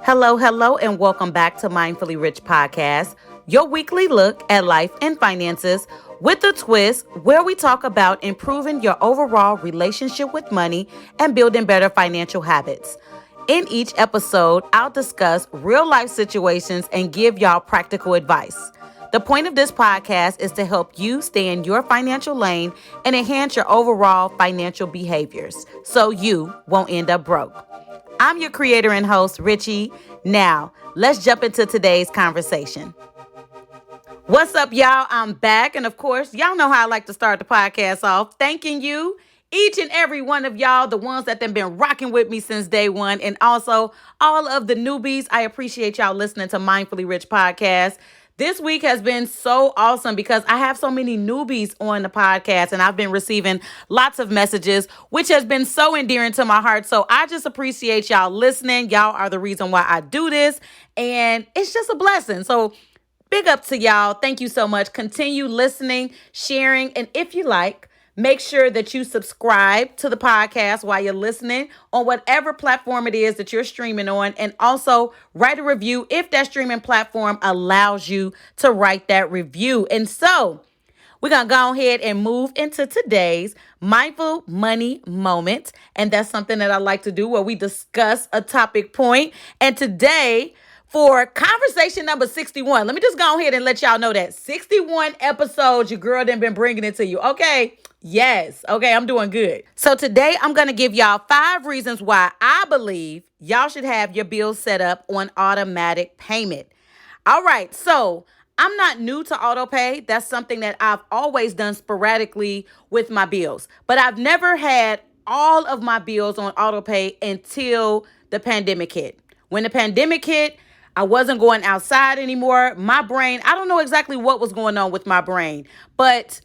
Hello, and welcome back to Mindfully Rich Podcast, your weekly look at life and finances with a twist where we talk about improving your overall relationship with money and building better financial habits. In each episode, I'll discuss real life situations and give y'all practical advice. The point of this podcast is to help you stay in your financial lane and enhance your overall financial behaviors so you won't end up broke. I'm your creator and host, RichE. Now, let's jump into today's conversation. What's up, y'all? I'm back. And of course, y'all know how I like to start the podcast off. Thanking you, each and every one of y'all, the ones that have been rocking with me since day one. And also all of the newbies. I appreciate y'all listening to Mindfully Rich Podcast. This week has been so awesome because I have so many newbies on the podcast and I've been receiving lots of messages, which has been so endearing to my heart. So I just appreciate y'all listening. Y'all are the reason why I do this, and it's just a blessing. So big up to y'all. Thank you so much. Continue listening, sharing, and if you like, make sure that you subscribe to the podcast while you're listening on whatever platform it is that you're streaming on. And also write a review if that streaming platform allows you to write that review. And so we're going to go ahead and move into today's mindful money moment. And that's something that I like to do where we discuss a topic point. And today, for conversation number 61, let me just go ahead and let y'all know that 61 episodes, your girl done been bringing it to you. Okay. Yes. Okay. I'm doing good. So today I'm going to give y'all 5 reasons why I believe y'all should have your bills set up on automatic payment. All right. So I'm not new to auto pay. That's something that I've always done sporadically with my bills, but I've never had all of my bills on auto pay until the pandemic hit. When the pandemic hit, I wasn't going outside anymore. My brain, I don't know exactly what was going on with my brain, but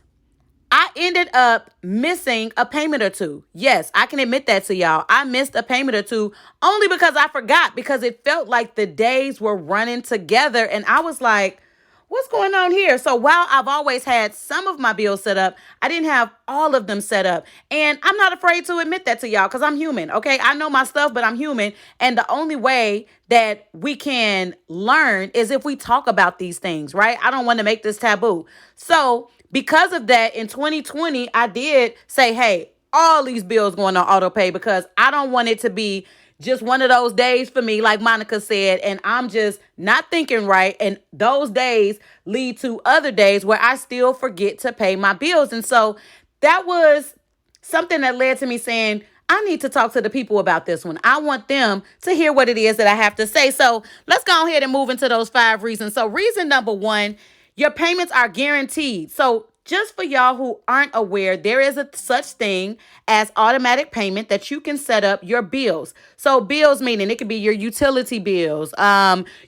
I ended up missing a payment or two. Yes, I can admit that to y'all. I missed a payment or two only because I forgot, because it felt like the days were running together. And I was like, what's going on here? So while I've always had some of my bills set up, I didn't have all of them set up. And I'm not afraid to admit that to y'all because I'm human, okay? I know my stuff, but I'm human. And the only way that we can learn is if we talk about these things, right? I don't want to make this taboo. So because of that, in 2020, I did say, hey, all these bills going on auto pay because I don't want it to be just one of those days for me, like Monica said, and I'm just not thinking right. And those days lead to other days where I still forget to pay my bills. And so that was something that led to me saying, I need to talk to the people about this one. I want them to hear what it is that I have to say. So let's go ahead and move into those 5 reasons. So reason number 1, your payments are guaranteed. So just for y'all who aren't aware, there is a such thing as automatic payment that you can set up your bills. So bills meaning it could be your utility bills,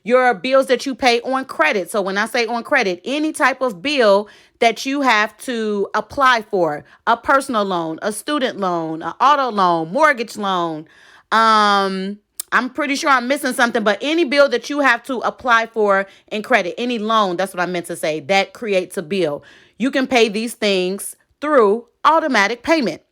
your bills that you pay on credit. So when I say on credit, any type of bill that you have to apply for, a personal loan, a student loan, an auto loan, mortgage loan, I'm pretty sure I'm missing something, but any bill that you have to apply for in credit, any loan, that's what I meant to say, that creates a bill. You can pay these things through automatic payment.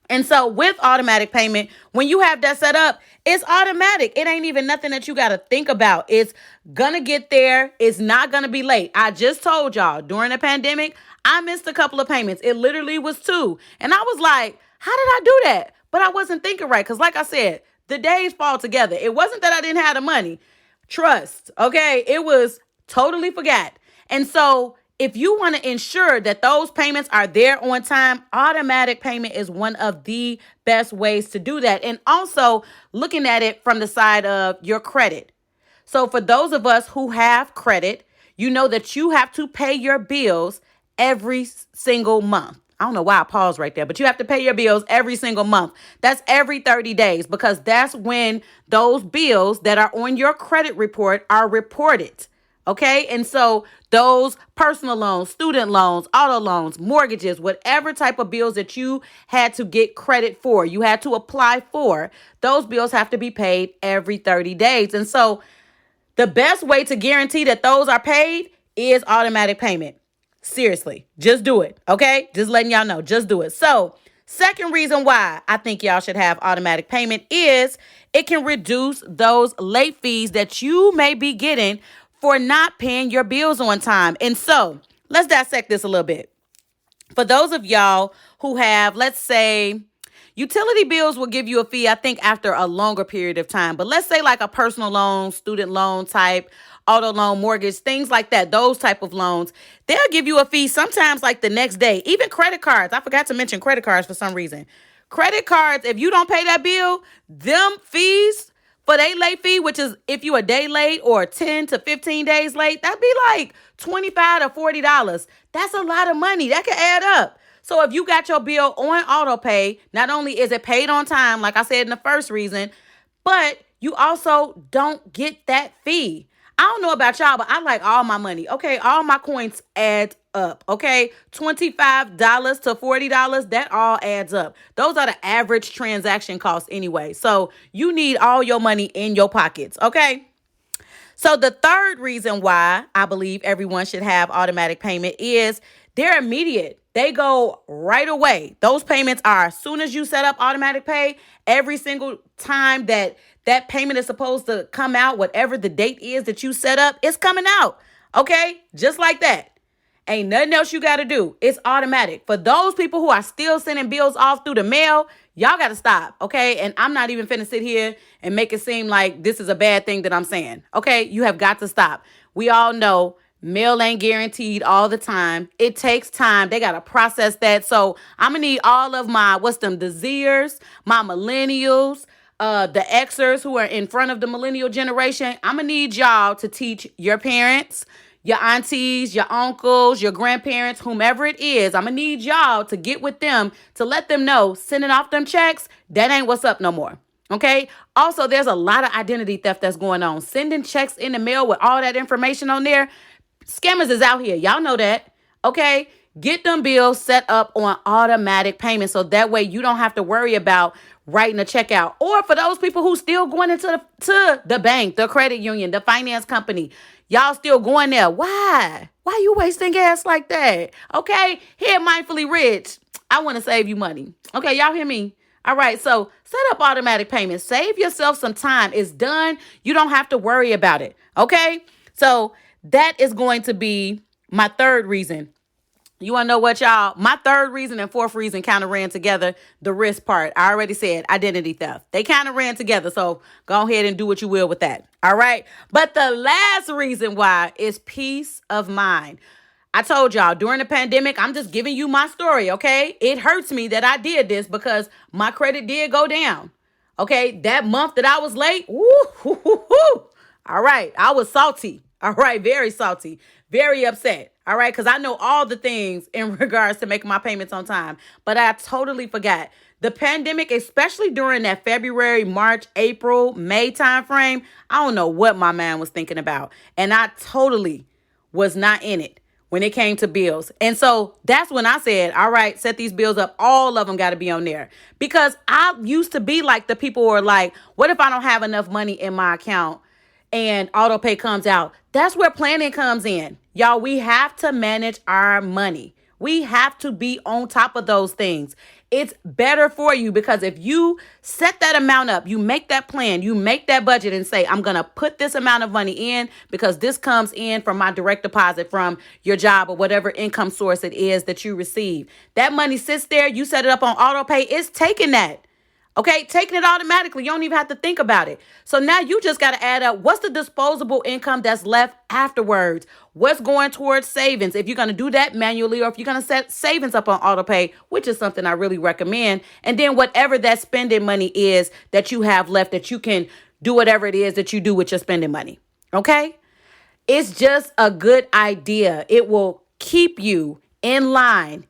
And so with automatic payment, when you have that set up, it's automatic. It ain't even nothing that you got to think about. It's going to get there. It's not going to be late. I just told y'all during the pandemic, I missed a couple of payments. It literally was 2. And I was like, how did I do that? But I wasn't thinking right. Because like I said, the days fall together. It wasn't that I didn't have the money. Trust. Okay. It was totally forgot. And so if you want to ensure that those payments are there on time, automatic payment is one of the best ways to do that. And also looking at it from the side of your credit. So for those of us who have credit, you know that you have to pay your bills every single month. I don't know why I paused right there, but you have to pay your bills every single month. That's every 30 days because that's when those bills that are on your credit report are reported. Okay. And so those personal loans, student loans, auto loans, mortgages, whatever type of bills that you had to get credit for, you had to apply for, those bills have to be paid every 30 days. And so the best way to guarantee that those are paid is automatic payment. Seriously, just do it. Okay. Just letting y'all know, just do it. So Second reason why I think y'all should have automatic payment is it can reduce those late fees that you may be getting for not paying your bills on time. And so let's dissect this a little bit. For those of y'all who have, let's say, utility bills will give you a fee, I think, after a longer period of time. But let's say like a personal loan, student loan type, auto loan, mortgage, things like that, those type of loans, they'll give you a fee sometimes like the next day. Even credit cards. I forgot to mention credit cards for some reason. Credit cards, if you don't pay that bill, them fees for they late fee, which is if you a day late or 10 to 15 days late, that'd be like $25 to $40. That's a lot of money. That could add up. So if you got your bill on auto pay, not only is it paid on time, like I said in the first reason, but you also don't get that fee. I don't know about y'all, but I like all my money. Okay, all my coins add up. Okay, $25 to $40, that all adds up. Those are the average transaction costs anyway. So you need all your money in your pockets. Okay. So the third reason why I believe everyone should have automatic payment is they're immediate. They go right away. Those payments are as soon as you set up automatic pay, every single time that payment is supposed to come out, whatever the date is that you set up, it's coming out. Okay? Just like that. Ain't nothing else you got to do. It's automatic. For those people who are still sending bills off through the mail, y'all got to stop, okay? And I'm not even finna sit here and make it seem like this is a bad thing that I'm saying, okay? You have got to stop. We all know mail ain't guaranteed all the time. It takes time. They got to process that. So I'm going to need all of my, the Zers, my millennials, the Xers who are in front of the millennial generation. I'm going to need y'all to teach your parents, your aunties, your uncles, your grandparents, whomever it is. I'm going to need y'all to get with them to let them know sending off them checks, that ain't what's up no more. Okay. Also, there's a lot of identity theft that's going on. Sending checks in the mail with all that information on there. Scammers is out here. Y'all know that. Okay. Get them bills set up on automatic payment so that way you don't have to worry about writing a check out. Or for those people who still going into the bank, the credit union, the finance company, y'all still going there. Why? Why you wasting gas like that? Okay. Here, Mindfully Rich, I want to save you money. Okay. Y'all hear me? All right. So set up automatic payments. Save yourself some time. It's done. You don't have to worry about it. Okay. So that is going to be my third reason. You want to know what, y'all? My third reason and fourth reason kind of ran together. The risk part. I already said identity theft. They kind of ran together. So go ahead and do what you will with that. All right. But the last reason why is peace of mind. I told y'all during the pandemic, I'm just giving you my story. Okay. It hurts me that I did this because my credit did go down. Okay. That month that I was late. All right. I was salty. All right. Very salty. Very upset. All right. Because I know all the things in regards to making my payments on time. But I totally forgot. The pandemic, especially during that February, March, April, May timeframe, I don't know what my mind was thinking about. And I totally was not in it when it came to bills. And so that's when I said, all right, set these bills up. All of them got to be on there. Because I used to be like the people who are like, what if I don't have enough money in my account and auto pay comes out? That's where planning comes in. Y'all, we have to manage our money. We have to be on top of those things. It's better for you because if you set that amount up, you make that plan, you make that budget and say, I'm going to put this amount of money in because this comes in from my direct deposit from your job or whatever income source it is that you receive. That money sits there. You set it up on auto pay. It's taking that. Okay, taking it automatically. You don't even have to think about it. So now you just got to add up what's the disposable income that's left afterwards. What's going towards savings? If you're going to do that manually or if you're going to set savings up on auto pay, which is something I really recommend. And then whatever that spending money is that you have left that you can do whatever it is that you do with your spending money. Okay, it's just a good idea. It will keep you in line.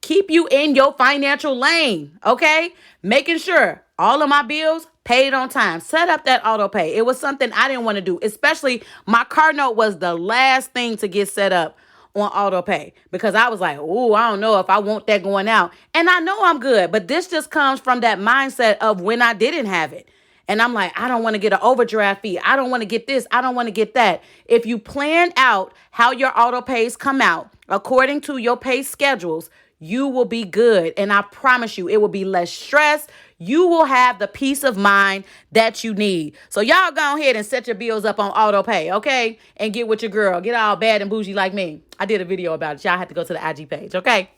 Keep you in your financial lane, okay? Making sure all of my bills paid on time. Set up that auto pay. It was something I didn't want to do, especially my car note was the last thing to get set up on auto pay because I was like, oh, I don't know if I want that going out. And I know I'm good, but this just comes from that mindset of when I didn't have it. And I'm like, I don't want to get an overdraft fee. I don't want to get this. I don't want to get that. If you plan out how your auto pays come out according to your pay schedules, you will be good. And I promise you, it will be less stress. You will have the peace of mind that you need. So y'all go ahead and set your bills up on auto pay, okay? And get with your girl. Get all bad and bougie like me. I did a video about it. Y'all have to go to the IG page, okay?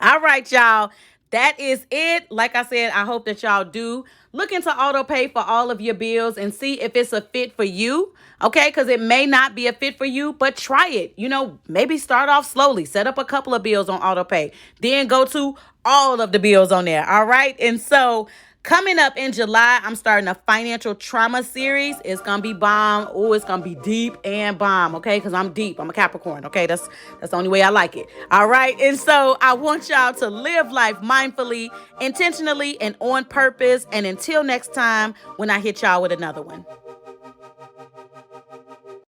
All right, y'all. That is it. Like I said, I hope that y'all do look into auto pay for all of your bills and see if it's a fit for you. Okay, because it may not be a fit for you, but try it. Maybe start off slowly. Set up a couple of bills on auto pay. Then go to all of the bills on there. All right. And so coming up in July, I'm starting a financial trauma series. It's going to be bomb. Oh, it's going to be deep and bomb, okay? Because I'm deep. I'm a Capricorn, okay? That's the only way I like it. All right? And so I want y'all to live life mindfully, intentionally, and on purpose. And until next time, when I hit y'all with another one.